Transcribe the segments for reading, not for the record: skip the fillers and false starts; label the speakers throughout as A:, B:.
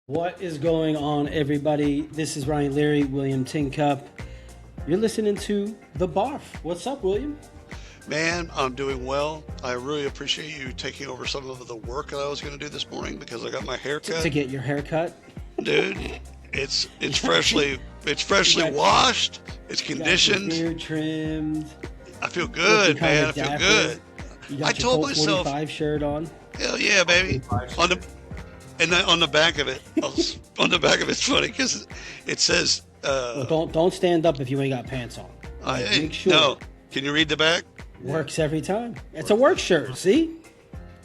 A: What is going on, everybody? This is Ryan Leary, William Tincup. You're listening to The Barf. What's up, William?
B: Man, I'm doing well. I really appreciate you taking over some of the work that I was going to do this morning because I got my hair cut.
A: To get your hair cut?
B: Dude, it's freshly washed. It's conditioned.
A: Got your beard trimmed.
B: I feel good, man. I feel good.
A: You got
B: I
A: your
B: told
A: Colt
B: myself,
A: 45 shirt on.
B: hell yeah, baby. On the back of it, it's funny because it says.
A: Well, don't stand up if you ain't got pants on. Make sure.
B: No. Can you read the back?
A: Works every time. It's a work shirt. See,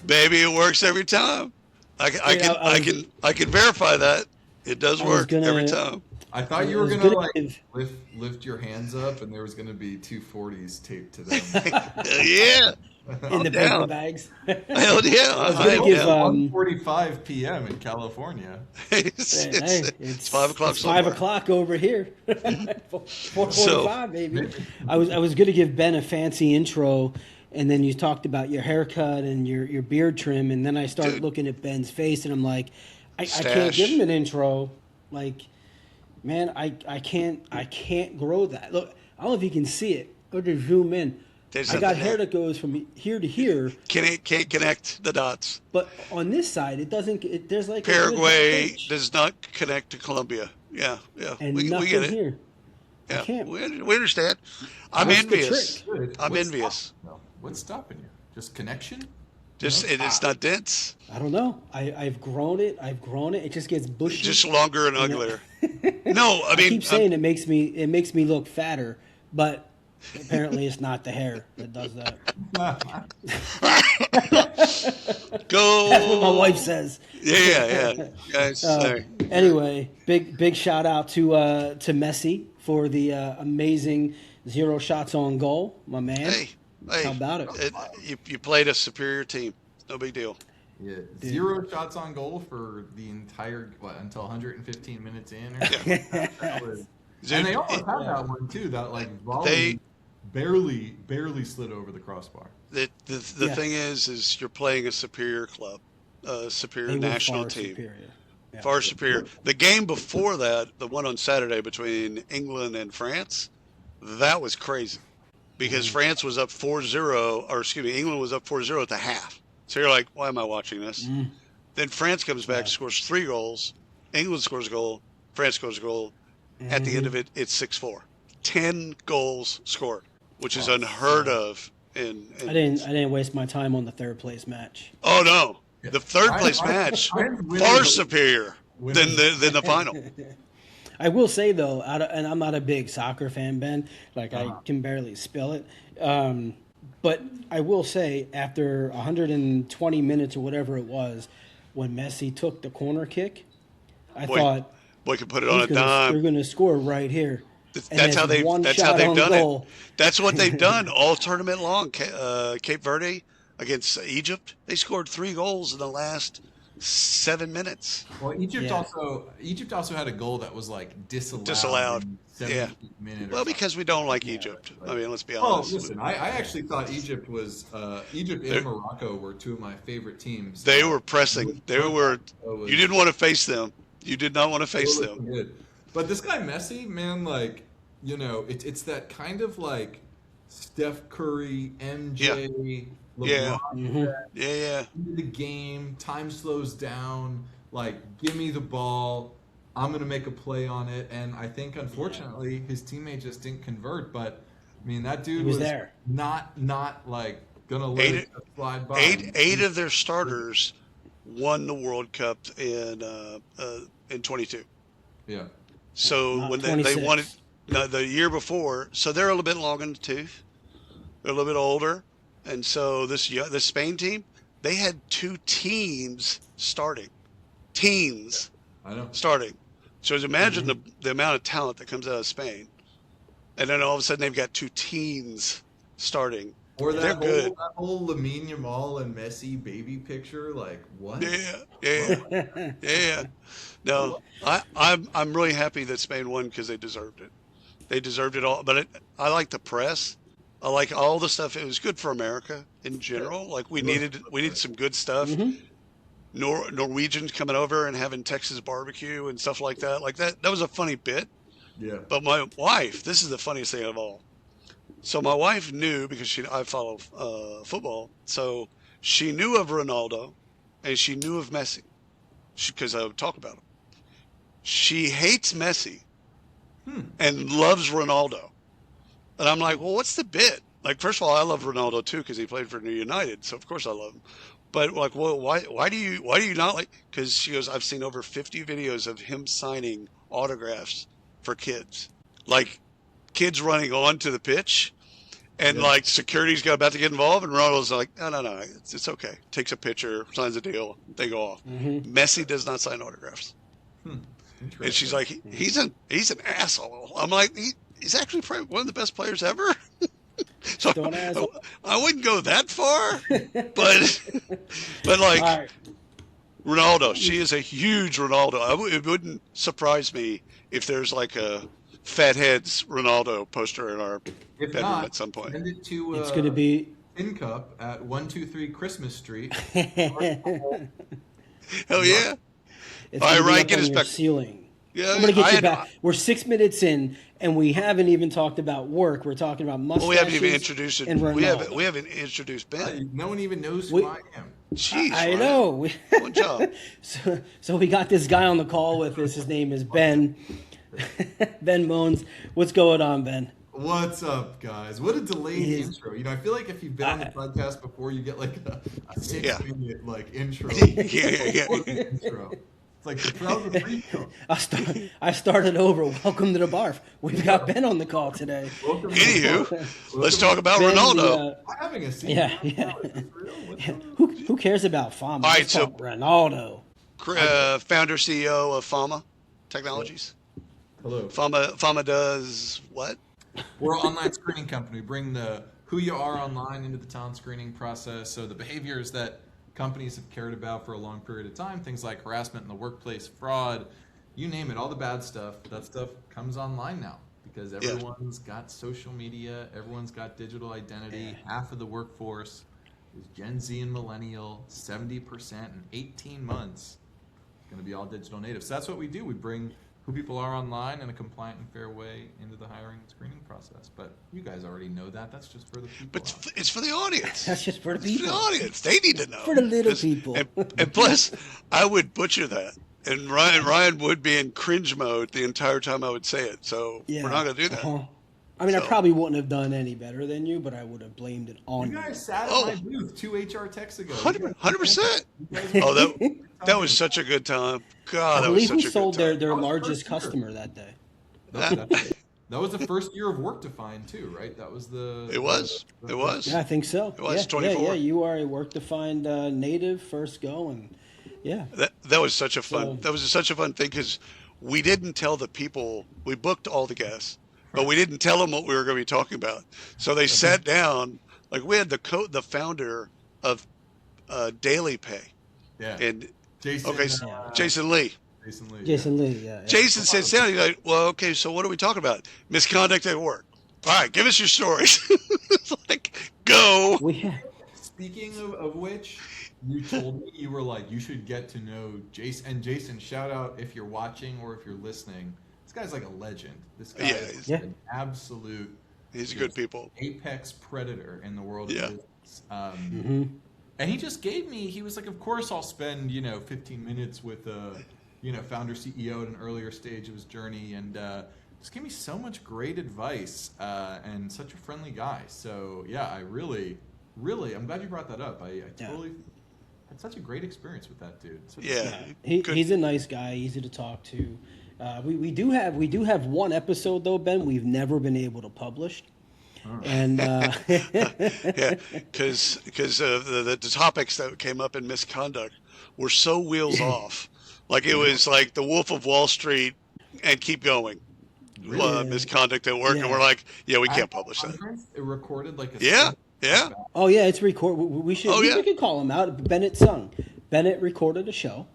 B: baby, it works every time. I can verify that it does work every time.
C: I thought you were gonna lift your hands up, and there was gonna be 240s taped to them.
B: Yeah.
A: in the paper bags.
B: Hell yeah!
A: I was gonna give
C: 1:45 p.m. in California.
B: It's 5 o'clock.
A: It's 5 o'clock over here. 4:45, baby. I was gonna give Ben a fancy intro, and then you talked about your haircut and your beard trim, and then I started looking at Ben's face, and I'm like, I can't give him an intro. Like, man, I can't grow that. Look, I don't know if you can see it. Go to zoom in. I got hair that goes from here to here.
B: Can't connect the dots.
A: But on this side, it doesn't. There's like
B: Paraguay does not connect to Colombia. Yeah.
A: And
B: we
A: nothing
B: get it.
A: Here.
B: Yeah,
A: I can't.
B: we understand. I'm envious. I'm envious.
C: What's stopping you? Just connection?
B: It's not dense.
A: I don't know. I've grown it. It just gets bushy.
B: Just longer and uglier. No, I mean,
A: I keep saying it makes me look fatter, but apparently it's not the hair that does that.
B: Go.
A: That's what my wife says.
B: Yeah. Guys,
A: anyway, big shout out to Messi for the amazing 0 shots on goal, my man.
B: Hey,
A: how about it?
B: You played a superior team. No big deal.
C: Yeah, 0 shots on goal for the entire until 115 minutes in. And they almost had that one too. That volley barely slid over the crossbar.
B: The thing is you're playing a superior club, a superior national team. Far superior. The game before that, the one on Saturday between England and France, that was crazy. Because France was up 4-0, or excuse me, England was up 4-0 at the half. So you're like, why am I watching this? Then France comes back, scores 3 goals. England scores a goal. France scores a goal. At the end of it, it's 6-4. 10 goals scored, which is unheard of. I
A: didn't waste my time on the third place match.
B: Oh no, the third place match far superior than the final.
A: I will say though, and I'm not a big soccer fan, Ben. I can barely spell it. But I will say, after 120 minutes or whatever it was, when Messi took the corner kick, I thought,
B: boy could put it on a dime.
A: They're going to score right here.
B: That's how they've done it. That's what they've done all tournament long. Cape Verde against Egypt, they scored 3 goals in the last 7 minutes.
C: Well, Egypt also had a goal that was disallowed.
B: Yeah. Well, because we don't like Egypt. I mean, let's be honest.
C: Well, listen, I actually thought Egypt and Morocco were 2 of my favorite teams.
B: They were pressing. You didn't want to face them. You did not want to face them.
C: Good. But this guy Messi, man, it's that kind of Steph Curry, MJ, LeBron.
B: Yeah.
C: Into the game, time slows down. Give me the ball. I'm gonna make a play on it. And I think, unfortunately, his teammate just didn't convert. But I mean, that dude was
A: there.
C: not gonna let it slide by.
B: Eight of their starters won the World Cup in 22.
C: Yeah.
B: So when they won it the year before, so they're a little bit long in the tooth. They're a little bit older, and so this Spain team, they had 2 teams starting.
C: I know.
B: Starting. So imagine the amount of talent that comes out of Spain, and then all of a sudden they've got 2 teams starting.
C: Or that whole Lamine Yamal and Messi baby picture, what?
B: Yeah. No, I'm really happy that Spain won because they deserved it. They deserved it all. But I like the press. I like all the stuff. It was good for America in general. We needed some good stuff. Norwegians coming over and having Texas barbecue and stuff like that. Like that was a funny bit.
C: Yeah.
B: But my wife, this is the funniest thing of all. So my wife knew, because I follow football, so she knew of Ronaldo and she knew of Messi because I would talk about him. She hates Messi and loves Ronaldo. And I'm like, well, what's the bit? Like, first of all, I love Ronaldo too because he played for New United, so of course I love him. But like, well, why do you not like? Because she goes, I've seen over 50 videos of him signing autographs for kids, like kids running onto the pitch, and like security's about to get involved, and Ronaldo's like, no, it's okay. Takes a picture, signs a deal, they go off. Messi does not sign autographs. And she's like, he's an asshole. I'm like, he's actually probably one of the best players ever. So I wouldn't go that far, but like right. Ronaldo, she is a huge Ronaldo. It wouldn't surprise me if there's like a Fatheads Ronaldo poster in our bedroom at some point.
C: Send it to
A: it's going to be
C: Tin Cup at 123 Christmas Street.
B: Hell yeah!
A: It's all right, get us back. Ceiling. Yeah, I'm going to get you back. We're 6 minutes in, and we haven't even talked about work. We're talking about mustaches.
B: We haven't even introduced it. We haven't introduced Ben.
C: No one even knows who I am.
B: Jeez,
A: I know.
B: Good job.
A: So we got this guy on the call with us. His name is Ben. Ben Mones. What's going on, Ben?
C: What's up, guys? What a delayed intro. I feel like if you've been on the podcast before, you get like a 6-minute like intro. Intro. It's like the preview.
A: I started over. Welcome to the bar. We've got Ben on the call today.
B: Anywho, let's talk about Ben, Ronaldo.
C: I'm having a seat.
A: Yeah. Who cares about Fama?
B: All right, so
A: Ronaldo.
B: Founder, CEO of Fama Technologies.
C: Hello.
B: Fama does what?
C: We're an online screening company. We bring the who you are online into the talent screening process. So the behaviors that companies have cared about for a long period of time, things like harassment in the workplace, fraud, you name it, all the bad stuff, that stuff comes online now because everyone's got social media, everyone's got digital identity. Half of the workforce is Gen Z and millennial, 70% in 18 months is going to be all digital native. So that's what we do. We bring who people are online in a compliant and fair way into the hiring and screening process. But you guys already know that. That's just for the people.
B: But it's for the audience.
A: That's just for the people.
B: It's for the audience. They need to know.
A: For the little people.
B: And plus, I would butcher that. And Ryan would be in cringe mode the entire time I would say it. So we're not going to do that.
A: I mean, I probably wouldn't have done any better than you, but I would have blamed it on you.
C: You guys sat at my booth 2 HR techs ago.
B: 100%. Oh, that was such a good time. God,
A: I
B: that was such a good time.
A: believe we sold their largest customer that day.
C: That was the first year of work defined too, right? That was the.
B: It was.
A: Yeah, I think so.
B: It was 24.
A: Yeah, you are a work defined native first go, and yeah.
B: That was such a fun. That was such a fun thing because we didn't tell the people. We booked all the guests, but we didn't tell them what we were going to be talking about. So they sat down. Like we had the founder of Daily Pay.
C: Yeah.
B: And
C: Jason.
B: Jason Lee.
A: Jason Lee, yeah.
B: Jason sits down. He's like, "Well, okay. So what are we talking about? Misconduct at work. All right, give us your stories." It's like, go.
C: Speaking of which, you told me you were like, you should get to know Jason. And Jason, shout out if you're watching or if you're listening. This guy's like a legend. This guy is an absolute.
B: He's a good people.
C: Apex predator in the world of business. And he just gave me. He was like, "Of course, I'll spend 15 minutes with founder CEO at an earlier stage of his journey," and just gave me so much great advice and such a friendly guy. So yeah, I really, I'm glad you brought that up. I totally had such a great experience with that dude.
A: He's a nice guy, easy to talk to. We do have one episode though, Ben, we've never been able to publish. And
B: because the topics that came up in misconduct were so wheels off, like it was like the Wolf of Wall Street and keep going. Misconduct at work, and we're like, we can't publish that.
C: It recorded like a
A: Oh yeah, it's recorded. We should we could call him out. Bennett sung. Bennett recorded a show.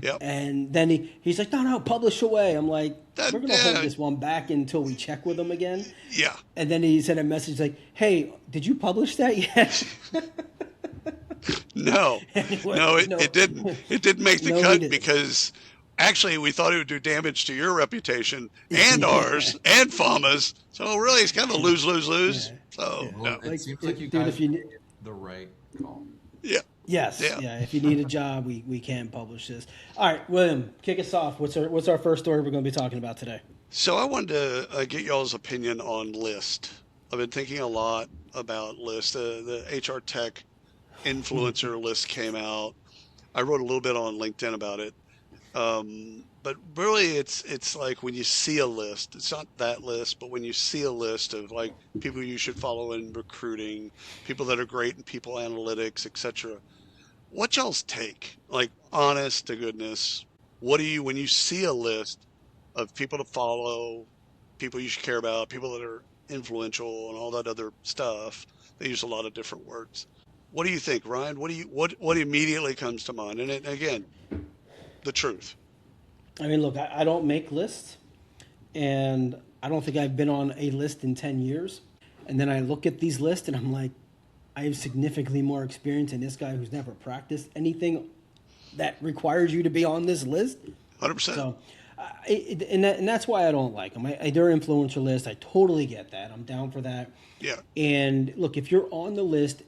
B: Yep.
A: And then he's like, no, publish away. I'm like, we're going to hold this one back until we check with him again.
B: Yeah.
A: And then he sent a message like, hey, did you publish that yet?
B: No,
A: Anyway,
B: no,
A: no.
B: it didn't. It didn't make the
A: No, we
B: cut
A: didn't.
B: because actually we thought it would do damage to your reputation and ours and Fama's. So really, it's kind of lose, lose, lose.
A: Yeah.
B: So
A: Yeah.
B: no,
C: It seems like you
A: dude,
C: guys
A: if you
C: made the right call.
B: yeah,
A: yes,
B: yeah.
A: yeah. If you need a job, we can publish this. All right, William, kick us off. What's our first story we're going to be talking about today?
B: So I wanted to get y'all's opinion on List. I've been thinking a lot about List. The HR tech influencer list came out. I wrote a little bit on LinkedIn about it. But really, it's like when you see a list, it's not that list, but when you see a list of like people you should follow in recruiting, people that are great in people analytics, etc. What y'all's take? Like, honest to goodness, what do you when you see a list of people to follow, people you should care about, people that are influential, and all that other stuff? They use a lot of different words. What do you think, Ryan? What immediately comes to mind? And again, the truth.
A: I mean, look, I don't make lists, and I don't think I've been on a list in 10 years. And then I look at these lists, and I'm like, I have significantly more experience than this guy who's never practiced anything that requires you to be on this list.
B: 100%.
A: So, and that's why I don't like them. They're influencer list. I totally get that. I'm down for that.
B: Yeah.
A: And look, if you're on the list,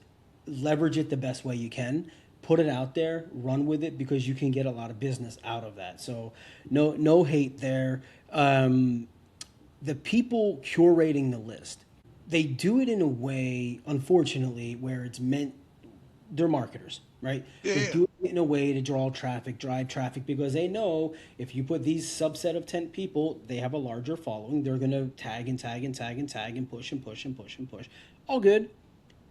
A: leverage it the best way you can. Put it out there, run with it, because you can get a lot of business out of that. So no hate there. The people curating the list, they do it in a way, unfortunately, where it's meant, they're marketers, right? They do it in a way to draw traffic, drive traffic, because they know if you put these subset of 10 people, they have a larger following. They're going to tag and tag and tag and tag and push and push and push and push. All good.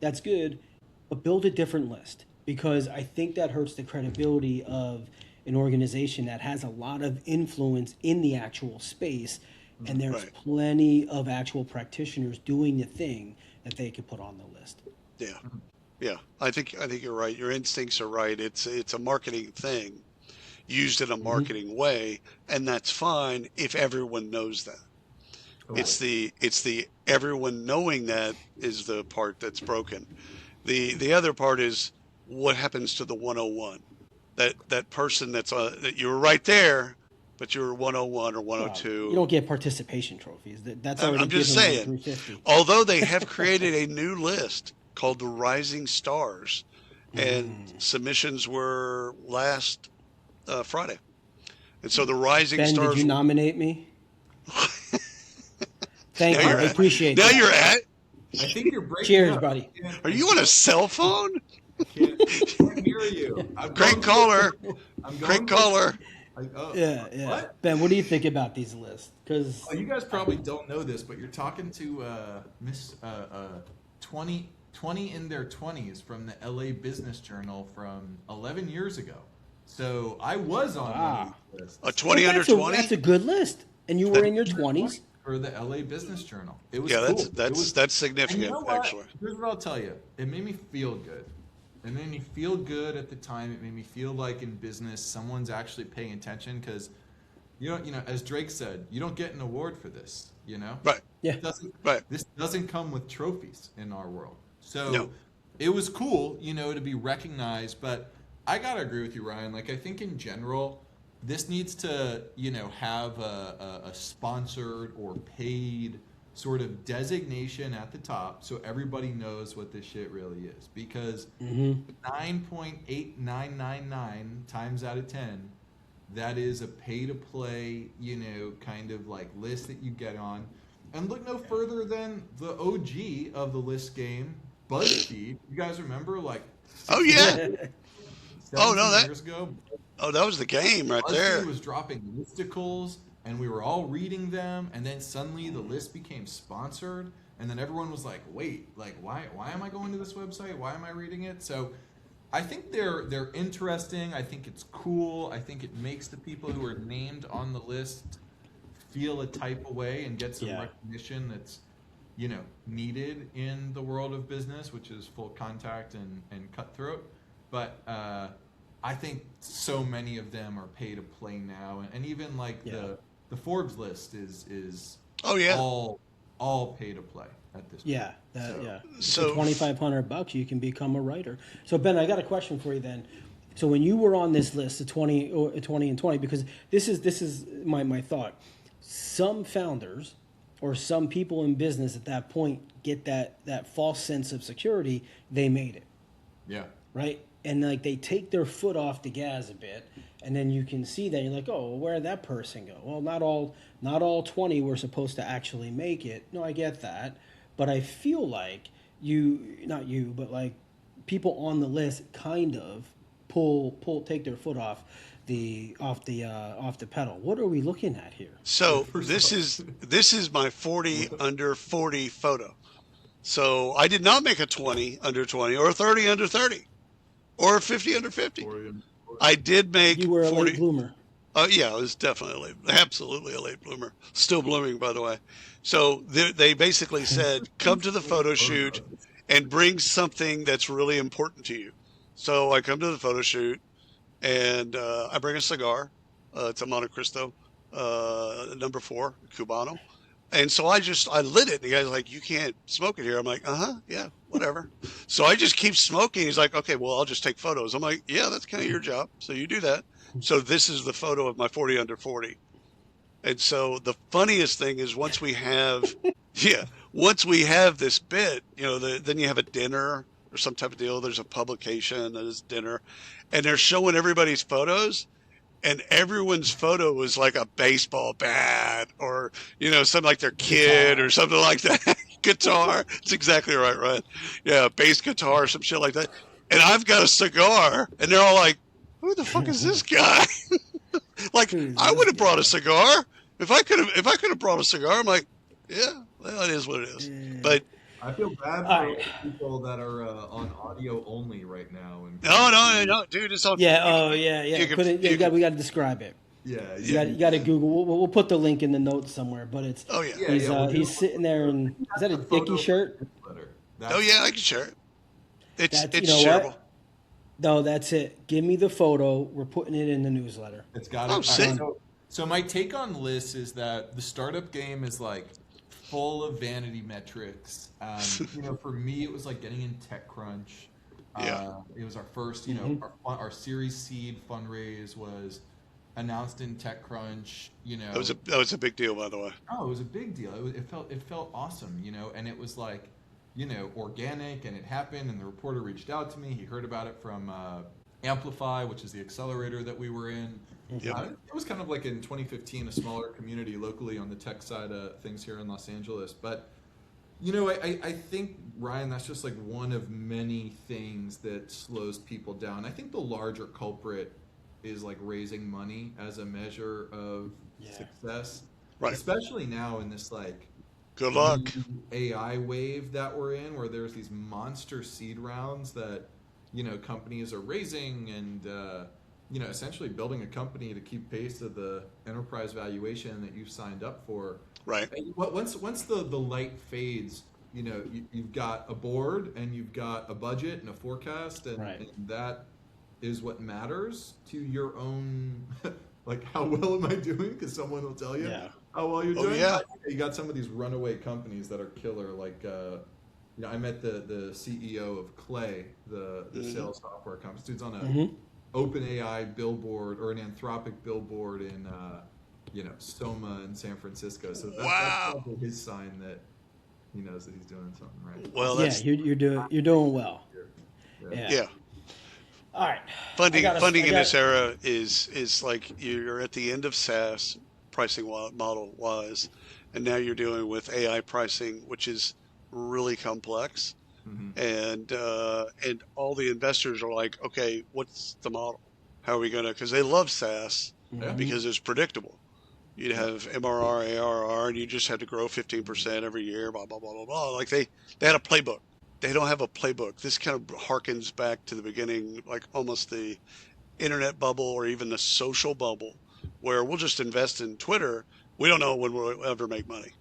A: That's good. But build a different list, because I think that hurts the credibility of an organization that has a lot of influence in the actual space. And there's plenty of actual practitioners doing the thing that they could put on the list.
B: Yeah. Yeah. I think you're right. Your instincts are right. It's a marketing thing used in a marketing way, and that's fine if everyone knows that. Right. It's the everyone knowing that is the part that's broken. The other part is what happens to the 101. That person that you were right there, but you were 101 or 102.
A: Well, you don't get participation trophies. That's already
B: I'm just saying. Although they have created a new list called the Rising Stars, and submissions were last Friday, and so the Rising Stars.
A: Did you nominate me? Thank you. I appreciate
B: that.
A: Now
B: you're at.
C: I think you're breaking
A: Cheers,
C: up.
A: buddy.
B: Are you on a cell phone?
C: I can't hear you.
B: Great caller. Great caller.
A: Yeah. What? Ben, what do you think about these lists? Because
C: you guys probably don't know this, but you're talking to Miss 20 in their 20s from the LA Business Journal from 11 years ago. So I was on one of these lists.
B: A 20 under 20?
A: That's a good list. And you were in your 20s?
C: For the LA Business Journal. It was
B: cool. That's significant,
C: you know
B: actually.
C: Here's what I'll tell you. It made me feel good. It made me feel good at the time. It made me feel like in business someone's actually paying attention, because you know, as Drake said, you don't get an award for this, you know?
B: Right.
A: Yeah.
C: This doesn't come with trophies in our world. So it was cool, to be recognized, but I got to agree with you, Ryan. Like, I think in general, this needs to, have a sponsored or paid sort of designation at the top so everybody knows what this shit really is. Because 9.8999 times out of 10, that is a pay-to-play, kind of like list that you get on. And look no further than the OG of the list game, BuzzFeed. You guys remember, like...
B: Oh, yeah.
C: Years ago.
B: Oh, that was the game right there.
C: BuzzFeed was dropping listicles, and we were all reading them, and then suddenly the list became sponsored, and then everyone was like, wait, like, why am I going to this website? Why am I reading it? So I think they're interesting. I think it's cool. I think it makes the people who are named on the list feel a type of way and get some recognition that's, needed in the world of business, which is full contact and cutthroat. But I think so many of them are pay to play now, and even like the Forbes list is all all pay to play at this point.
A: So $2,500 you can become a writer. So Ben, I got a question for you then. So when you were on this list, the 20 and 20, because this is my thought. Some founders or some people in business at that point get that false sense of security. They made it.
C: Yeah.
A: Right? And like they take their foot off the gas a bit, and then you can see that you're like, oh, well, where'd that person go? Well, not all 20 were supposed to actually make it. No, I get that, but I feel like not you, but like people on the list kind of take their foot off the pedal. What are we looking at here?
B: So this is my 40 under 40 photo. So I did not make a 20 under 20 or a 30 under 30 or a 50 under 50. I did make.
A: You were a
B: 40.
A: Late bloomer.
B: Oh yeah, I was definitely absolutely a late bloomer. Still blooming, by the way. So they basically said, come to the photo shoot and bring something that's really important to you. So I come to the photo shoot and I bring a cigar. It's a Monte Cristo, number 4, Cubano. And so I lit it. And the guy's like, you can't smoke it here. I'm like, yeah, whatever. So I just keep smoking. He's like, okay, well, I'll just take photos. I'm like, yeah, that's kind of your job. So you do that. So this is the photo of my 40 under 40. And so the funniest thing is once we have this bit, then you have a dinner or some type of deal. There's a publication, there's dinner, and they're showing everybody's photos. And everyone's photo was like a baseball bat or, something like their kid or something like that. Guitar. That's exactly right, Ryan. Yeah, bass guitar, some shit like that. And I've got a cigar, and they're all like, who the fuck is this guy? Like, I would have brought a cigar. If I could have brought a cigar, I'm like, yeah, well, it is what it is. But
C: I feel bad for people that are on audio only right now.
B: No, dude, it's on.
A: Yeah, we got to describe it.
C: Yeah,
A: you got to Google. We'll put the link in the notes somewhere. But it's he's sitting there, and is that a Dickie shirt?
B: Oh yeah, I can share it. It's
A: shareable. No, that's it. Give me the photo. We're putting it in the newsletter.
C: It's got it. So my take on Liz is that the startup game is like full of vanity metrics. For me, it was like getting in TechCrunch. It was our first, our Series Seed fundraise was announced in TechCrunch.
B: That was a big deal, by the way.
C: Oh, it was a big deal. It felt awesome, and it was like, organic, and it happened. And the reporter reached out to me. He heard about it from Amplify, which is the accelerator that we were in. Yep. It was kind of like in 2015, a smaller community locally on the tech side of things here in Los Angeles. But, I think, Ryan, that's just like one of many things that slows people down. I think the larger culprit is like raising money as a measure of success. Right. Especially now in this like
B: good luck
C: AI wave that we're in, where there's these monster seed rounds that, companies are raising and, essentially building a company to keep pace of the enterprise valuation that you've signed up for.
B: Right.
C: Once the light fades, you've got a board and you've got a budget and a forecast, and that is what matters to your own, like, how well am I doing? Because someone will tell you how well you're doing.
B: Yeah.
C: You got some of these runaway companies that are killer, like, I met the CEO of Clay, the sales software company. This dude's on a OpenAI billboard or an Anthropic billboard in Soma in San Francisco. So that's probably his sign that he knows that he's doing something right.
B: Well,
A: you're doing well.
B: Yeah.
A: All right.
B: Funding in this era is like you're at the end of SaaS pricing model wise, and now you're dealing with AI pricing, which is really complex. And all the investors are like, okay, what's the model? How are we gonna? Because they love SaaS because it's predictable. You'd have MRR, ARR, and you just had to grow 15% every year. Blah blah blah blah blah. Like they had a playbook. They don't have a playbook. This kind of harkens back to the beginning, like almost the internet bubble or even the social bubble, where we'll just invest in Twitter. We don't know when we'll ever make money.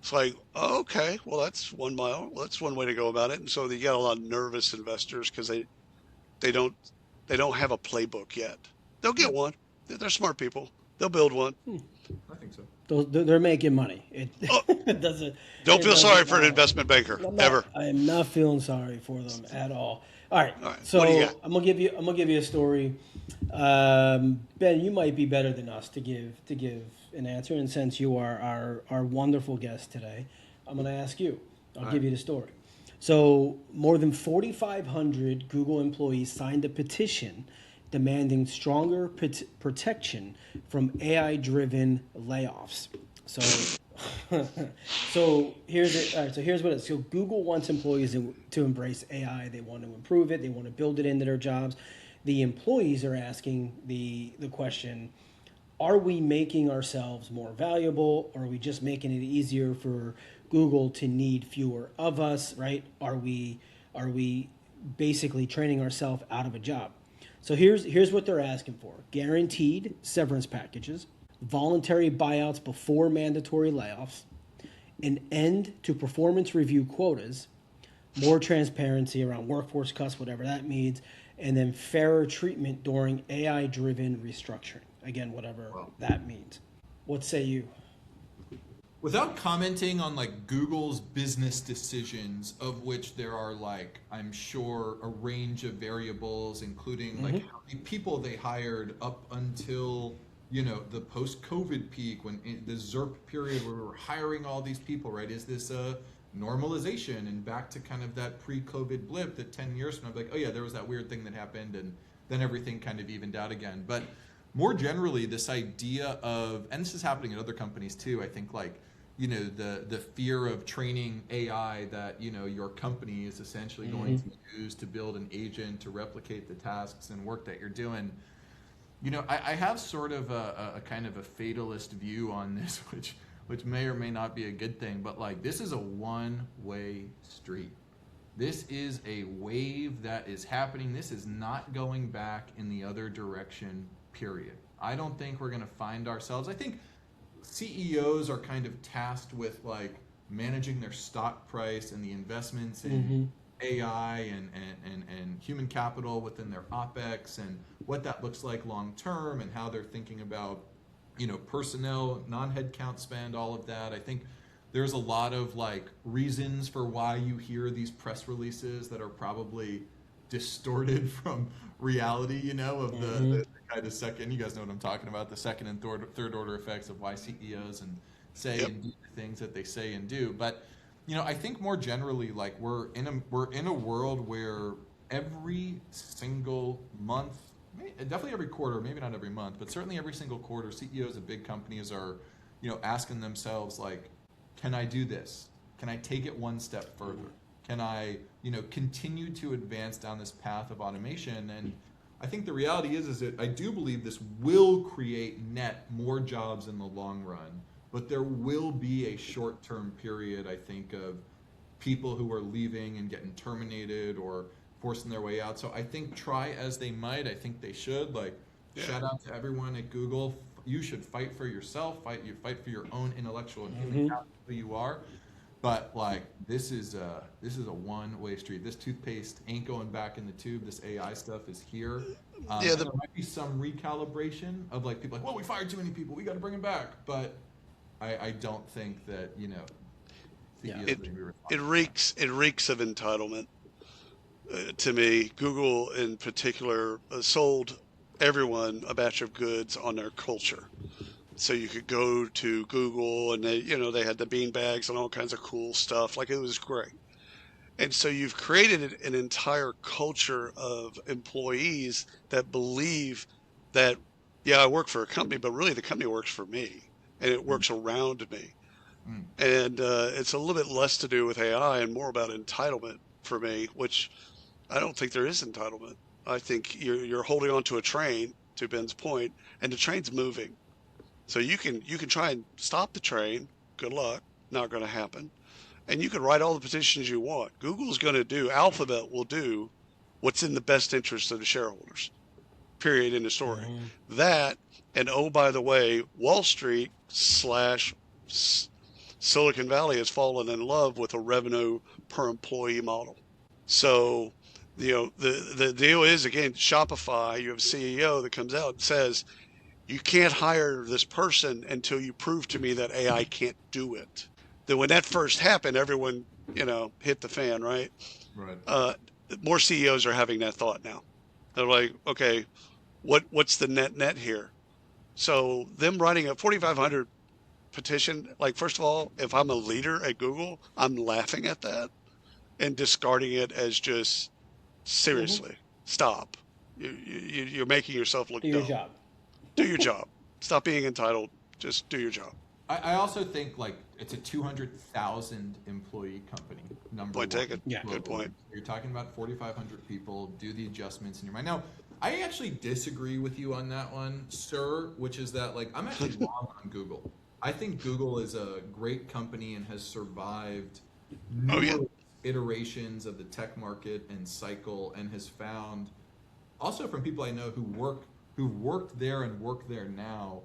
B: It's like, okay, well, that's one way to go about it. And so you got a lot of nervous investors because they don't have a playbook yet. They'll get one. They're smart people. They'll build one.
C: I think so.
A: They're making money. It doesn't.
B: Don't feel sorry for an investment banker ever.
A: I am not feeling sorry for them at all. All right. So
B: what do you got?
A: I'm gonna give you a story. Ben, you might be better than us to give an answer, and since you are our wonderful guest today, I'm gonna ask you. I'll give you the story. So more than 4,500 Google employees signed a petition demanding stronger protection from AI-driven layoffs. So here's it. All right. So here's what it is. So Google wants employees to embrace AI. They want to improve it. They want to build it into their jobs. The employees are asking the question: are we making ourselves more valuable, or are we just making it easier for Google to need fewer of us? Right? Are we basically training ourselves out of a job? So here's what they're asking for: guaranteed severance packages, voluntary buyouts before mandatory layoffs, an end to performance review quotas, more transparency around workforce cuts, whatever that means, and then fairer treatment during AI-driven restructuring. Again, whatever that means. What say you?
C: Without commenting on like Google's business decisions, of which there are like, I'm sure, a range of variables, including like how many people they hired up until, you know, the post-COVID peak, when the ZERP period where we were hiring all these people, right? Is this a normalization and back to kind of that pre-COVID blip that 10 years from now, like, oh yeah, there was that weird thing that happened and then everything kind of evened out again. But more generally, this idea of, and this is happening at other companies too, I think, like, you know, the fear of training AI that, you know, your company is essentially going to use to build an agent to replicate the tasks and work that you're doing. You know, I have sort of a kind of a fatalist view on this, which may or may not be a good thing, but like, this is a one-way street. This is a wave that is happening. This is not going back in the other direction, period. I don't think we're going to find ourselves. I think CEOs are kind of tasked with like managing their stock price and the investments in AI and human capital within their OpEx and what that looks like long term and how they're thinking about, you know, personnel, non-headcount spend, all of that. I think there's a lot of like reasons for why you hear these press releases that are probably distorted from reality, you know, of the kind of second, you guys know what I'm talking about, the second and third order effects of why CEOs and say and do the things that they say and do. But, you know, I think more generally, like we're in a world where every single month, definitely every quarter, maybe not every month, but certainly every single quarter, CEOs of big companies are, you know, asking themselves like, can I do this? Can I take it one step further? Can I, you know, continue to advance down this path of automation? And I think the reality is that I do believe this will create net more jobs in the long run, but there will be a short-term period, I think, of people who are leaving and getting terminated or forcing their way out. So I think try as they might, I think they should. Like, shout out to everyone at Google. You should fight for yourself. Fight for your own intellectual and human capital who you are. But like, this is a one-way street. This toothpaste ain't going back in the tube. This AI stuff is here. There might be some recalibration of like people like, well, we fired too many people. We got to bring them back. But I don't think that, you know,
B: it reeks of entitlement to me. Google in particular sold everyone a batch of goods on their culture. So you could go to Google and they had the bean bags and all kinds of cool stuff. Like, it was great. And so you've created an entire culture of employees that believe that, I work for a company, but really the company works for me and it works around me. And it's a little bit less to do with AI and more about entitlement for me, which I don't think there is entitlement. I think you're holding on to a train, to Ben's point, and the train's moving. So you can try and stop the train. Good luck. Not going to happen. And you can write all the petitions you want. Alphabet will do what's in the best interest of the shareholders. Period. End of story. That, and oh, by the way, Wall Street / Silicon Valley has fallen in love with a revenue per employee model. So, the deal is, again, Shopify, you have a CEO that comes out and says, you can't hire this person until you prove to me that AI can't do it. Then when that first happened, everyone, hit the fan, right?
C: Right.
B: More CEOs are having that thought now. They're like, okay, what's the net here? So them writing a 4,500 petition, like, first of all, if I'm a leader at Google, I'm laughing at that and discarding it as just, seriously, stop. You're making yourself look
A: Do
B: dumb.
A: your job.
B: Do your job. Stop being entitled. Just do your job.
C: I also think like it's a 200,000 employee company.
B: Point taken.
A: Yeah.
B: Good point.
C: You're talking about 4,500 people. Do the adjustments in your mind. Now, I actually disagree with you on that one, sir. Which is that like I'm actually wrong on Google. I think Google is a great company and has survived numerous iterations of the tech market and cycle, and has found, also from people I know who've worked there and work there now,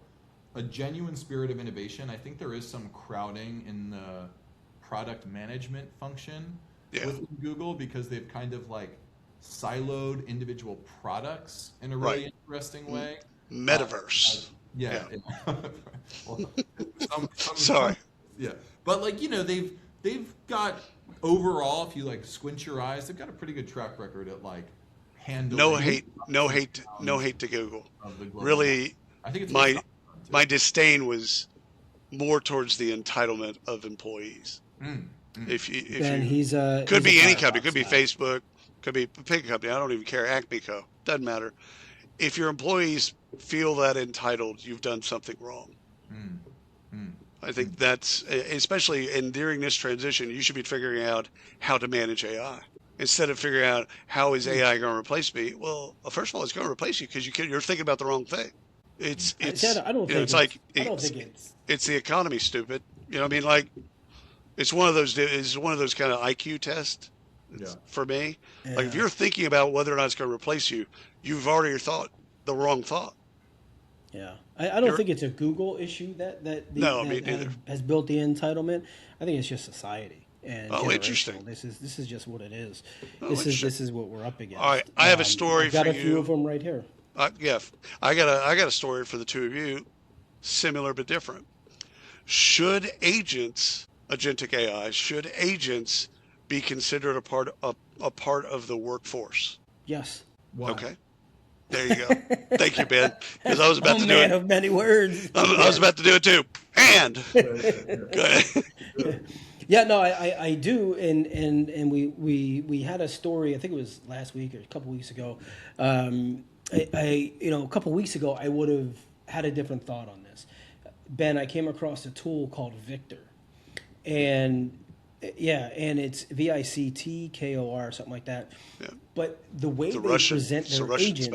C: a genuine spirit of innovation. I think there is some crowding in the product management function within Google, because they've kind of like siloed individual products in a really interesting way.
B: Metaverse.
C: Yeah. Well,
B: Sorry.
C: Yeah, but like they've got overall, if you like squint your eyes, they've got a pretty good track record at like handling.
B: No hate to Google. Really,
C: I think it's
B: my disdain was more towards the entitlement of employees. If
A: he's
B: could be any company, could be Facebook, could be pick a company. I don't even care. Acme Co. Doesn't matter. If your employees feel that entitled, you've done something wrong. I think that's, especially during this transition, you should be figuring out how to manage AI instead of figuring out how is AI going to replace me. Well, first of all, it's going to replace you because you're thinking about the wrong thing. It's the economy, stupid. You know what I mean? Like, it's one of those kind of IQ tests for me. Yeah. Like, if you're thinking about whether or not it's going to replace you, you've already thought the wrong thought.
A: Yeah, I don't think it's a Google issue that has built the entitlement. I think it's just society and
B: interesting.
A: This is just what it is. This is what we're up against.
B: All right, I have a story for you.
A: I've got a few of them right here.
B: I got a story for the two of you, similar but different. Should agentic AI be considered a part of the workforce?
A: Yes.
C: Why?
B: Okay. There you go. Thank you, Ben. Because I was about to do it.
A: Man of many words.
B: I was about to do it too. And go ahead.
A: Yeah, no, I do, and we had a story. I think it was last week or a couple weeks ago. A couple weeks ago, I would have had a different thought on this. Ben, I came across a tool called Victor, and it's VICTKOR, something like that. Yeah. But the way they present their agents,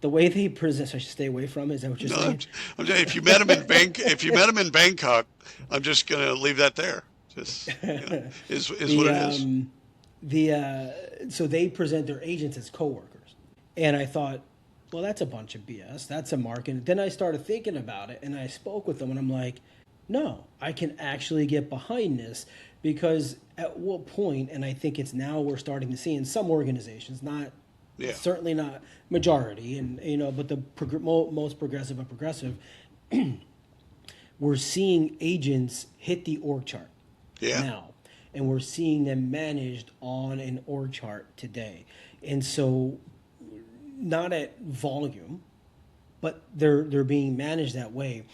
A: the way they present, so I should stay away from. Is that what you're saying?
B: I'm saying if you met him in Bangkok, I'm just going to leave that there. Just is what it is.
A: So they present their agents as coworkers, and I thought, well, that's a bunch of BS. That's a market. Then I started thinking about it, and I spoke with them, and I'm like, no, I can actually get behind this, because at what point, and I think it's now we're starting to see in some organizations, certainly not majority, and but the most progressive of progressive, we're seeing agents hit the org chart now, and we're seeing them managed on an org chart today, and so not at volume, but they're being managed that way.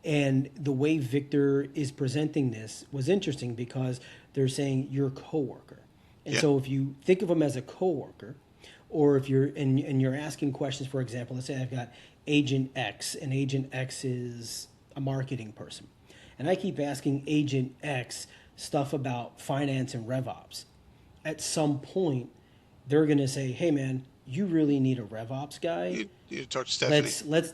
A: And the way Victor is presenting this was interesting, because they're saying you're a coworker. And so if you think of them as a coworker, or if you're and you're asking questions, for example, let's say I've got Agent X, and Agent X is a marketing person. And I keep asking Agent X stuff about finance and RevOps. At some point, they're going to say, hey, man, you really need a RevOps guy.
B: You talk to Stephanie.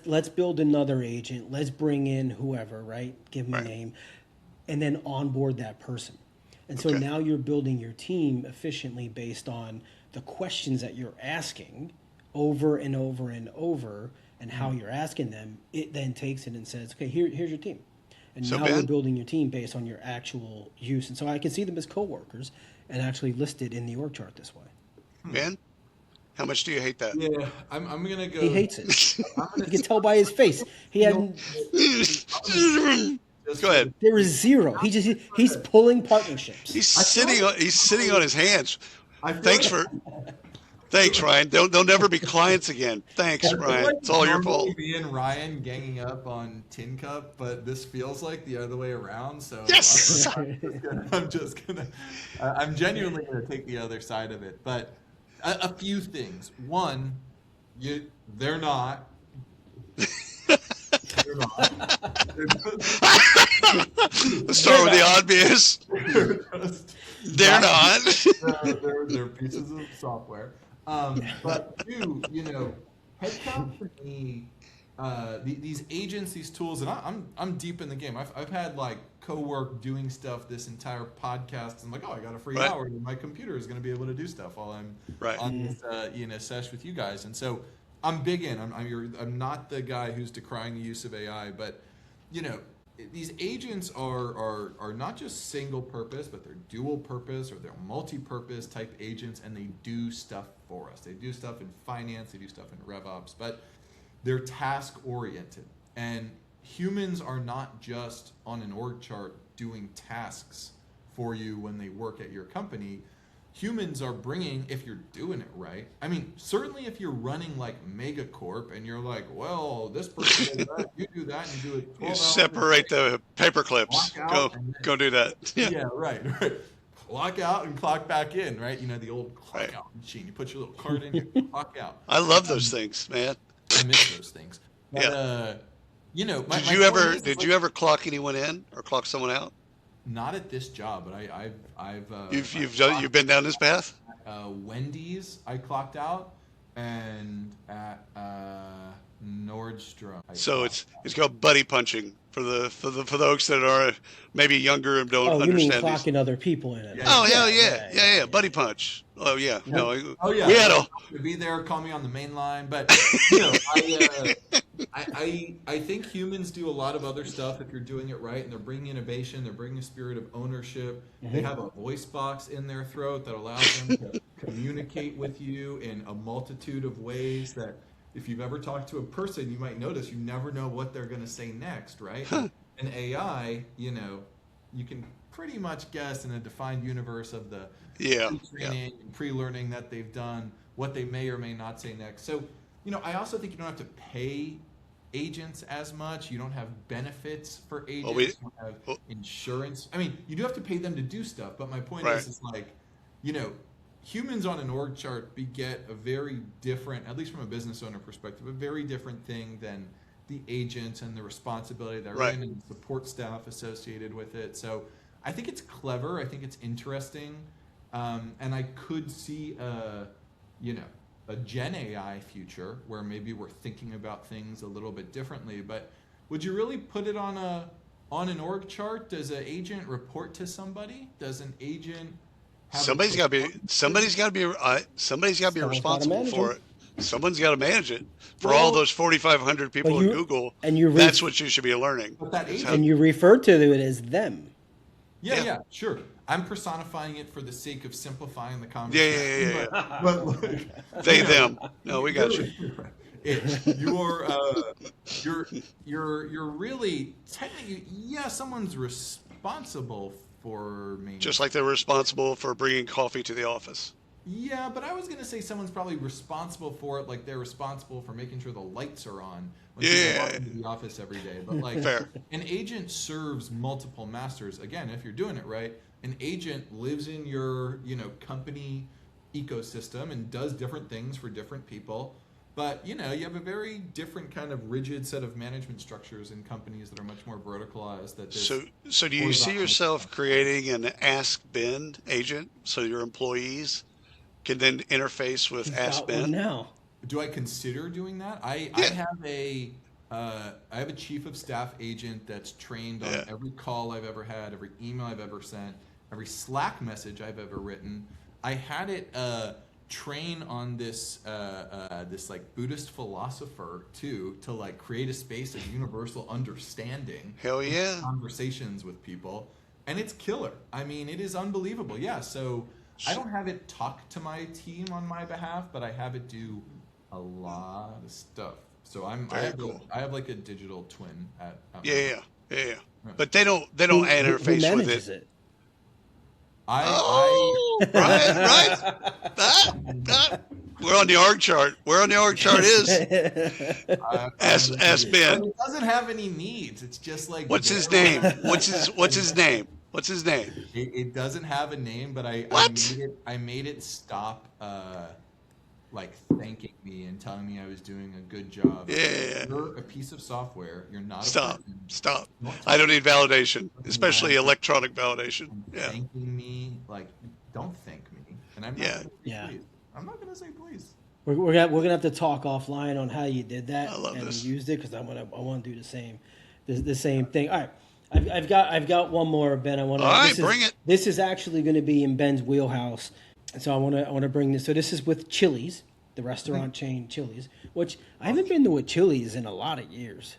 A: Let's build another agent. Let's bring in whoever, right? Give them a name, and then onboard that person. And so now you're building your team efficiently based on the questions that you're asking over and over and over, and how you're asking them. It then takes it and says, okay, here's your team. And so now we're building your team based on your actual use. And so I can see them as coworkers and actually listed in the org chart this way.
B: Ben? How much do you hate that?
C: Yeah, I'm gonna go.
A: He hates it.
C: I'm
A: You can tell by his face. He hadn't.
B: Go ahead.
A: There is zero. He's pulling partnerships.
B: He's sitting on his hands.
C: I feel
B: Thanks
C: like
B: for. Thanks, Ryan. They'll never be clients again. Thanks, Ryan. It's all your fault.
C: Me and Ryan ganging up on Tin Cup, but this feels like the other way around. So
B: Yes.
C: I'm genuinely gonna take the other side of it. But a few things. One, they're not. They're not.
B: Let's start with the obvious. They're not.
C: They're pieces of software. But two, headcount for me, these agents, these tools, and I'm deep in the game. I've had like co-work doing stuff this entire podcast. I'm like, I got a free hour, and my computer is going to be able to do stuff while I'm on this sesh with you guys. And so I'm big in. I'm not the guy who's decrying the use of AI, but these agents are not just single purpose, but they're dual purpose or they're multi-purpose type agents, and they do stuff for us. They do stuff in finance, they do stuff in RevOps, but they're task oriented. And humans are not just on an org chart doing tasks for you when they work at your company. Humans are bringing, if you're doing it right. I mean, certainly if you're running like Megacorp and you're like, well, this person does that, you do that, and you do it 12
B: You
C: hours.
B: separate the paper clips. Go do that.
C: Yeah, right. Clock out and clock back in, right? The old clock out machine. You put your little card in, you clock out.
B: I love those things, man.
C: I miss those things. But,
B: did you ever clock anyone in or clock someone out?
C: Not at this job, but
B: you've been down this path.
C: Wendy's, I clocked out, and at Nordstrom.
B: So it's called buddy punching for the folks that are maybe younger and don't understand.
A: You mean clocking other people in it?
B: Oh hell yeah, buddy punch. Oh yeah, no.
C: Oh yeah.
B: We had
C: to be there. Call me on the main line, but I think humans do a lot of other stuff if you're doing it right, and they're bringing innovation. They're bringing a spirit of ownership. Mm-hmm. They have a voice box in their throat that allows them to communicate with you in a multitude of ways that, if you've ever talked to a person, you might notice you never know what they're going to say next, right? Huh. And AI, you can pretty much guess in a defined universe of the training and pre-learning that they've done, what they may or may not say next. So, I also think you don't have to pay agents as much. You don't have benefits for agents. You don't have insurance. I mean, you do have to pay them to do stuff, but my point is like, humans on an org chart beget a very different, at least from a business owner perspective, a very different thing than the agents and the responsibility they're in and the support staff associated with it. So I think it's clever. I think it's interesting. And I could see a Gen AI future where maybe we're thinking about things a little bit differently. But would you really put it on an org chart? Does an agent report to somebody? Does an agent
B: Somebody's got to be responsible for it. Someone's got to manage it. For all those 4,500 people in Google, that's what you should be learning.
A: And you refer to it as them.
C: Yeah, sure. I'm personifying it for the sake of simplifying the conversation.
B: Yeah.
C: But
B: they, them. No, we got you.
C: You're really technically, someone's responsible for me.
B: Just like they're responsible for bringing coffee to the office.
C: Yeah, but I was going to say someone's probably responsible for it, like they're responsible for making sure the lights are on when you walk into the office every day. But like,
B: fair.
C: An agent serves multiple masters. Again, if you're doing it right, an agent lives in your company ecosystem and does different things for different people. But, you have a very different kind of rigid set of management structures in companies that are much more verticalized.
B: So do you see yourself creating an Ask Ben agent so your employees can then interface with Ask Ben?
A: Now.
C: Do I consider doing that? I have a chief of staff agent that's trained on every call I've ever had, every email I've ever sent, every Slack message I've ever written. I had it train on this like Buddhist philosopher too, to like create a space of universal understanding.
B: Hell yeah.
C: Conversations with people, and it's killer. I mean, it is unbelievable. Yeah. So I don't have it talk to my team on my behalf, but I have it do a lot of stuff. So I have like a digital twin at
B: yeah. But they don't interface
A: who manages
B: with it.
A: I
B: right. We're on the org chart. Where on the org chart is? Ask Ben.
C: It doesn't have any needs. It's just like
B: what's his name? What's his name? What's his name?
C: It doesn't have a name, but I made it stop like thanking me and telling me I was doing a good job.
B: Yeah.
C: You're a piece of software. You're not
B: Stop. I don't need validation, especially electronic validation. Yeah.
C: Thanking me, like, don't thank me. And I'm not gonna say please. I'm not gonna say please.
A: We're gonna have to talk offline on how you did that
B: and
A: used it, because I want to do the same thing. All right. I've got one more, Ben.
B: All right, bring it.
A: This is actually going to be in Ben's wheelhouse, so I want to bring this. So this is with Chili's, the restaurant chain Chili's, which I haven't been to a Chili's in a lot of years.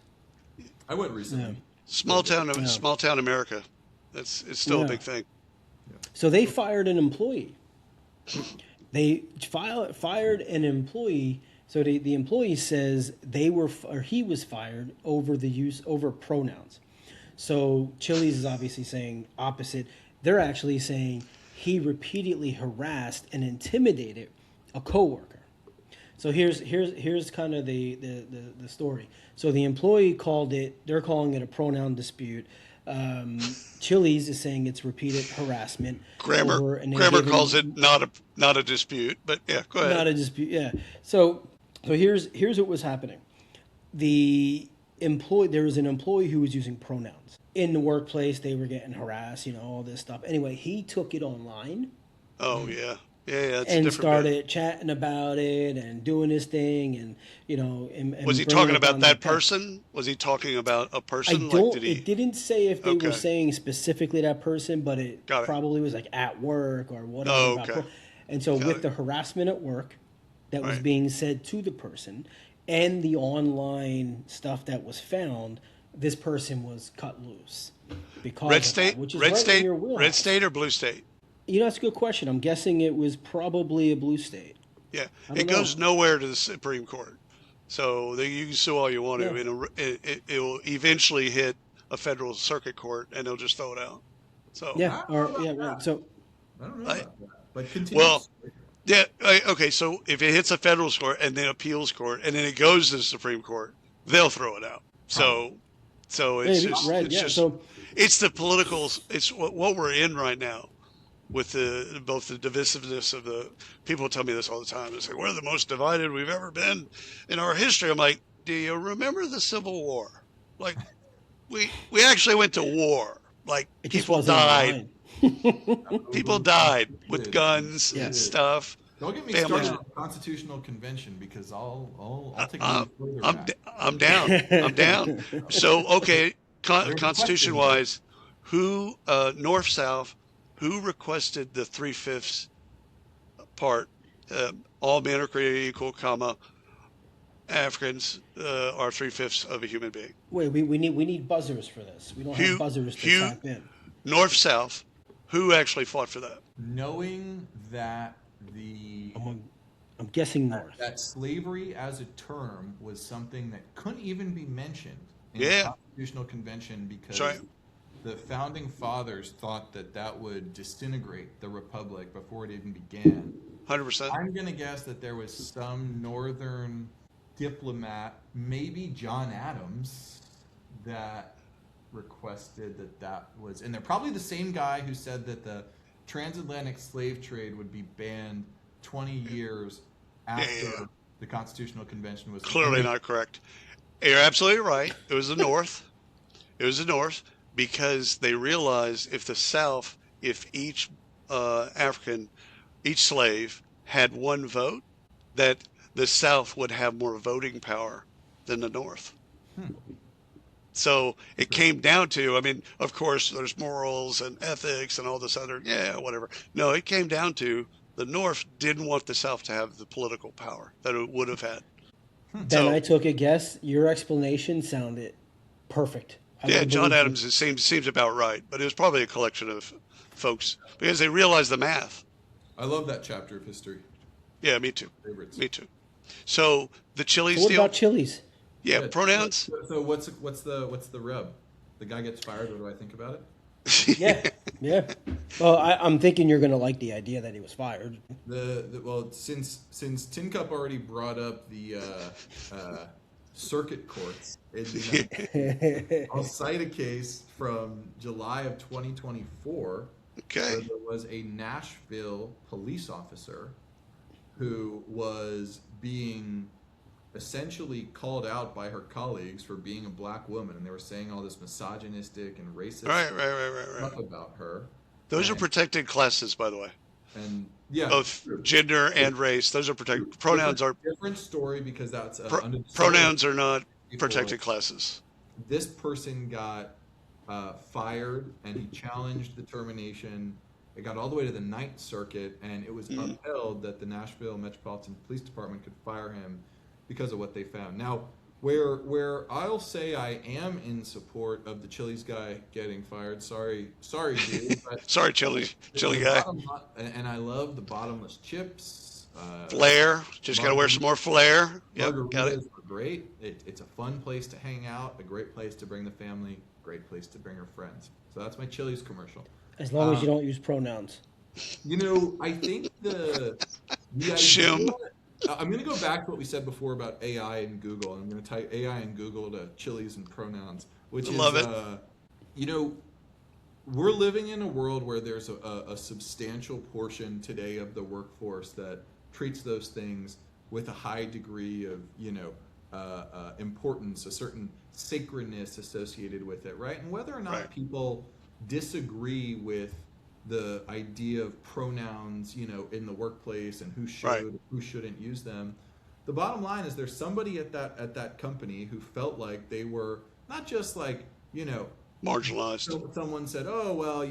C: I went recently.
B: Small town America. It's still a big thing.
A: So they fired an employee. They fired an employee. So the employee says he was fired over pronouns. So Chili's is obviously saying opposite. They're actually saying he repeatedly harassed and intimidated a coworker. So here's kind of the story. So the employee they're calling it a pronoun dispute. Chili's is saying it's repeated harassment.
B: Grammar calls it not a dispute, but yeah, go ahead.
A: Not a dispute, yeah. So here's what was happening. There was an employee who was using pronouns in the workplace. They were getting harassed, all this stuff. Anyway, he took it online.
B: Oh yeah. That's
A: and started chatting about it and doing his thing, and
B: was he talking about that person? Was he talking about a person?
A: It didn't say if they were saying specifically that person, but it probably was like at work or whatever.
B: Oh, okay.
A: And so with the harassment at work that was being said to the person, and the online stuff that was found, this person was cut loose because
B: red state,
A: in
B: red state or blue state.
A: That's a good question. I'm guessing it was probably a blue state.
B: Yeah, it goes nowhere to the Supreme Court, so you can sue all you want to, and it will eventually hit a federal circuit court, and they'll just throw it out. So
A: right. So
C: I don't know about that, but continue.
B: Well. Yeah. Okay. So if it hits a federal court and then appeals court and then it goes to the Supreme Court, they'll throw it out. So it's it's the political. It's what we're in right now, with both the divisiveness of the people. Tell me this all the time. It's like, we're the most divided we've ever been in our history. I'm like, do you remember the Civil War? Like, we actually went to war. Like, people died. People died with guns and stuff.
C: Don't get me started on the Constitutional Convention, because I'll take
B: I'm down. I'm down. So, okay, Constitution-wise, who North South, who requested the 3/5 part? All men are created equal, comma. Africans are 3/5 of a human being.
A: Wait, we need buzzers for this. We don't have buzzers to tap in.
B: North South. Who actually fought for that?
C: Knowing that
A: I'm guessing North.
C: That slavery as a term was something that couldn't even be mentioned in the Constitutional Convention, because the founding fathers thought that would disintegrate the republic before it even began.
B: 100%.
C: I'm going to guess that there was some northern diplomat, maybe John Adams, that requested that was, and they're probably the same guy who said that the transatlantic slave trade would be banned 20 years after the Constitutional Convention was
B: clearly not correct. You're absolutely right. It was the North. It was the North, because they realized if each African, each slave had one vote, that the South would have more voting power than the North. So it came down to, of course, there's morals and ethics and all this other, whatever. No, it came down to the North didn't want the South to have the political power that it would have had.
A: Then I took a guess. Your explanation sounded perfect.
B: John Adams, it seems about right, but it was probably a collection of folks, because they realized the math.
C: I love that chapter of history.
B: Yeah, me too.
C: Favorites.
B: Me too. So the Chili's
A: What
B: deal.
A: about Chili's?
B: Yeah, pronouns.
C: So what's the rub? The guy gets fired. What do I think about it?
A: Yeah. Well, I'm thinking you're going to like the idea that he was fired.
C: Well, since Tin Cup already brought up the circuit courts in the United States, I'll cite a case from July of 2024
B: Okay.
C: where there was a Nashville police officer who was being essentially called out by her colleagues for being a black woman, and they were saying all this misogynistic and racist stuff about her.
B: Those are protected classes, by the way.
C: And yeah,
B: both gender and race. Those are protected. Pronouns are
C: different story because that's
B: pronouns are not protected classes.
C: This person got fired, and he challenged the termination. It got all the way to the Ninth Circuit, and it was upheld that the Nashville Metropolitan Police Department could fire him because of what they found. Now, where I'll say I am in support of the Chili's guy getting fired. Sorry, dude. But
B: sorry, Chili guy.
C: And I love the bottomless chips.
B: Flair. Just got to wear some more flair. Yep, got it.
C: Are great. It's a fun place to hang out, a great place to bring the family, great place to bring her friends. So that's my Chili's commercial.
A: As long as you don't use pronouns.
C: I think the
B: Shim.
C: I'm going to go back to what we said before about AI and Google. I'm going to type AI and Google to Chili's and pronouns, which is,
B: love it.
C: We're living in a world where there's a substantial portion today of the workforce that treats those things with a high degree of, importance, a certain sacredness associated with it, right? And whether or not people disagree with the idea of pronouns, in the workplace and who should, who shouldn't use them. The bottom line is there's somebody at that company who felt like they were not just like,
B: marginalized.
C: Someone said, oh, well,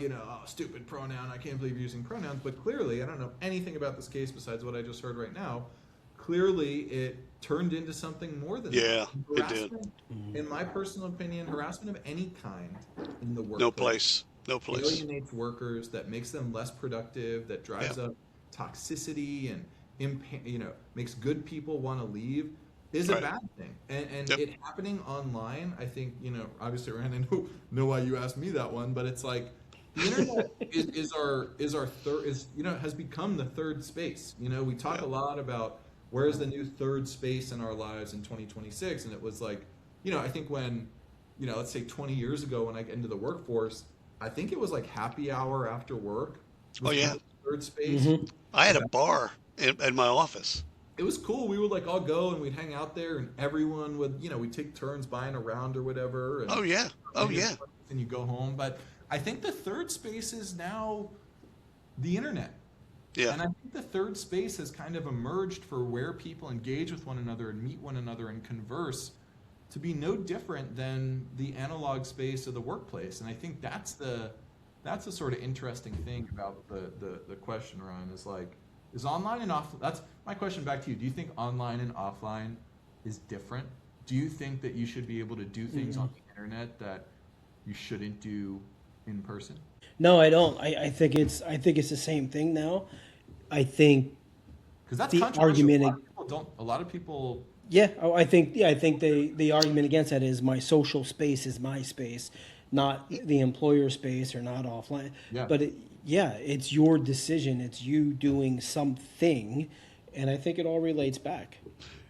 C: stupid pronoun. I can't believe you're using pronouns. But clearly, I don't know anything about this case besides what I just heard right now. Clearly, it turned into something more than that.
B: It did.
C: In my personal opinion, harassment of any kind in the workplace.
B: No place.
C: Alienates workers, that makes them less productive, that drives up toxicity and makes good people want to leave is a bad thing. And it happening online, I think, obviously, Rand, I know why you asked me that one, but it's like the internet has become the third space. We talk a lot about where's the new third space in our lives in 2026, and it was like, I think when, let's say 20 years ago when I get into the workforce, I think it was like happy hour after work. Third space.
A: Mm-hmm.
B: I had a bar in my office.
C: It was cool. We would like all go and we'd hang out there, and everyone would, we'd take turns buying a round or whatever. And, and you go home. But I think the third space is now the internet.
B: Yeah.
C: And I think the third space has kind of emerged for where people engage with one another and meet one another and converse to be no different than the analog space of the workplace. And I think that's the sort of interesting thing about the question, Ryan, is like, is online and offline, that's my question back to you. Do you think online and offline is different? Do you think that you should be able to do things on the internet that you shouldn't do in person?
A: No, I don't. I think it's the same thing now. I think
C: because that's
A: the argument.
C: A lot of people.
A: Yeah, I think the argument against that is my social space is my space, not the employer space or not offline.
C: Yeah.
A: But it's your decision. It's you doing something, and I think it all relates back.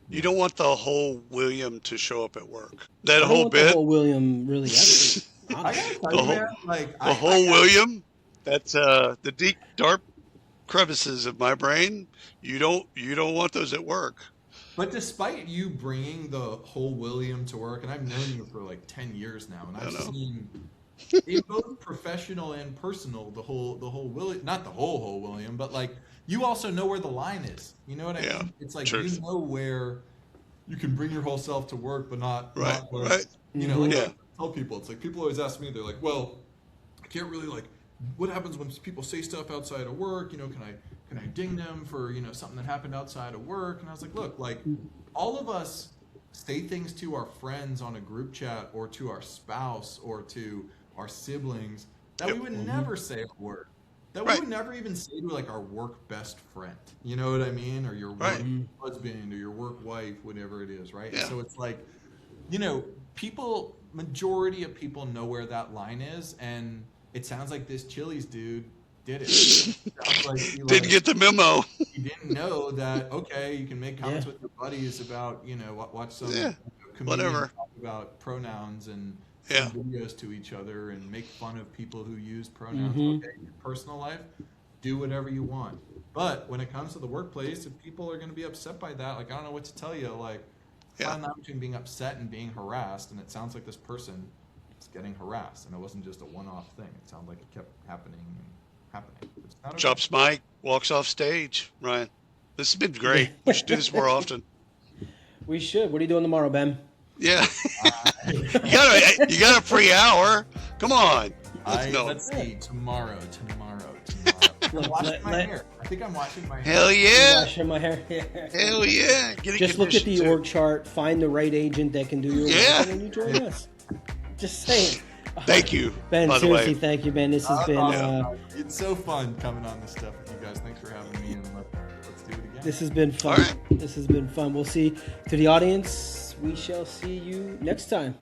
B: You don't want the whole William to show up at work. That whole bit.
A: The whole William really ever.
B: The whole William. That's the deep dark crevices of my brain. You don't want those at work.
C: But despite you bringing the whole William to work, and I've known you for like 10 years now, and I've seen in both professional and personal the whole William, not the whole William, but like you also know where the line is. You know what I mean? It's like you know where you can bring your whole self to work, but not where, I tell people, it's like people always ask me, they're like, well, I can't really like, what happens when people say stuff outside of work? Can I ding them for, something that happened outside of work? And I was like, look, like all of us say things to our friends on a group chat or to our spouse or to our siblings that we would never say at work. that we would never even say to like our work best friend. You know what I mean? Or your work husband or your work wife, whatever it is, right?
B: Yeah.
C: So it's like, majority of people know where that line is, and it sounds like this Chili's dude did it. Sounds like he
B: didn't get the memo.
C: He didn't know that, okay, you can make comments with your buddies about, watch some comedians talk about pronouns and send videos to each other and make fun of people who use pronouns. Okay, in your personal life, do whatever you want. But when it comes to the workplace, if people are going to be upset by that, like, I don't know what to tell you. Like, find that between being upset and being harassed, and it sounds like this person is getting harassed, and it wasn't just a one-off thing. It sounded like it kept happening and happening. It's not okay.
B: Drops mic, walks off stage. Ryan, this has been great. We should do this more often.
A: We should. What are you doing tomorrow, Ben?
B: Yeah. you got a free hour. Come on.
C: Let's see. Tomorrow. I'm washing my hair. I think I'm washing my hair.
B: Hell yeah.
A: Washing my hair.
B: Hell yeah.
A: Just look at the org chart, find the right agent that can do your work, and then you join us. Just saying.
B: Thank you,
A: Ben. Seriously, thank you, Ben. This has been.
C: Awesome. It's so fun coming on this stuff with you guys. Thanks for having me, and let's do it again.
A: This has been fun. This has been fun. We'll see. To the audience, we shall see you next time.